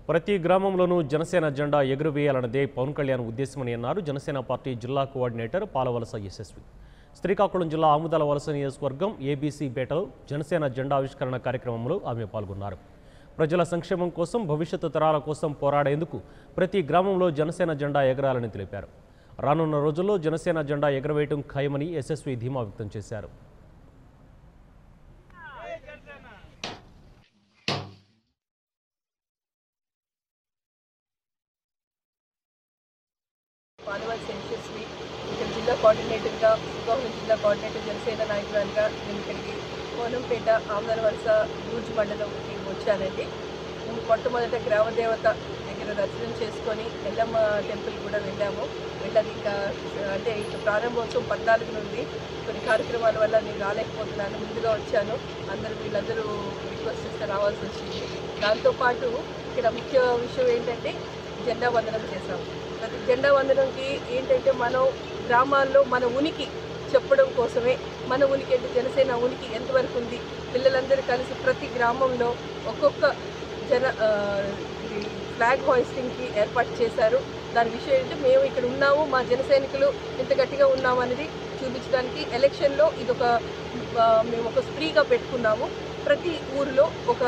ప్రతి గ్రామంలోనూ జనసేన జెండా ఎగురవేయాలన్నదే పవన్ కళ్యాణ్ ఉద్దేశమని అన్నారు జనసేన పార్టీ జిల్లా కోఆర్డినేటర్ పాలవలస యశస్వి. శ్రీకాకుళం జిల్లా ఆముదాల వలస నియోజకవర్గం ఏబీసీ బేటలో జనసేన జెండా ఆవిష్కరణ కార్యక్రమంలో ఆమె పాల్గొన్నారు. ప్రజల సంక్షేమం కోసం, భవిష్యత్తు తరాల కోసం పోరాడేందుకు ప్రతి గ్రామంలో జనసేన జెండా ఎగరాలని తెలిపారు. రానున్న రోజుల్లో జనసేన జెండా ఎగరవేయడం ఖాయమని యశస్వి ధీమా వ్యక్తం చేశారు. పాలవలస యశస్వి ఇక్కడ జిల్లా కోఆర్డినేటర్గా, శ్రీకాకుళం జిల్లా కోఆర్డినేటర్ జనసేన నాయకురాలుగా నేను ఇక్కడికి కోనంపేట ఆముదాల వలస బూర్జు మండలంకి వచ్చానండి. మేము మొట్టమొదట గ్రామదేవత దగ్గర దర్శనం చేసుకొని ఎల్లమ్మ టెంపుల్ కూడా వెళ్ళాము. వెళ్ళాలి ఇంకా అంటే ఇక ప్రారంభోత్సవం 14 నుండి కొన్ని కార్యక్రమాల వల్ల నేను రాలేకపోతున్నాను. ముందుగా వచ్చాను. వీళ్ళందరూ రిక్వెస్ట్ చేస్తే రావాల్సి వచ్చింది. దాంతోపాటు ఇక్కడ ముఖ్య విషయం ఏంటంటే జెండా వందనం చేశాము. ప్రతి జెండా వందనంకి ఏంటంటే మనం గ్రామాల్లో మన ఉనికి చెప్పడం కోసమే, మన ఉనికి అంటే జనసేన ఉనికి ఎంతవరకు ఉంది, పిల్లలందరూ కలిసి ప్రతి గ్రామంలో ఒక్కొక్క ఫ్లాగ్ హోయిస్టింగ్కి ఏర్పాటు చేశారు. దాని విషయం ఏంటంటే మేము ఇక్కడ ఉన్నాము, మా జన సైనికులు ఇంత గట్టిగా ఉన్నాము అనేది చూపించడానికి ఎలక్షన్లో మేము ఒక స్ప్రీగా పెట్టుకున్నాము. ప్రతి ఊరిలో ఒక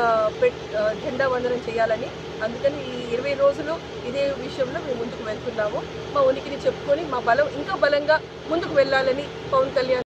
జెండా వందనం చేయాలని. అందుకని ఈ 20 రోజులు ఇదే విషయంలో మేము ముందుకు వెళ్తున్నాము. మా ఉనికిని చెప్పుకొని మా బలం ఇంకా బలంగా ముందుకు వెళ్ళాలని పవన్ కళ్యాణ్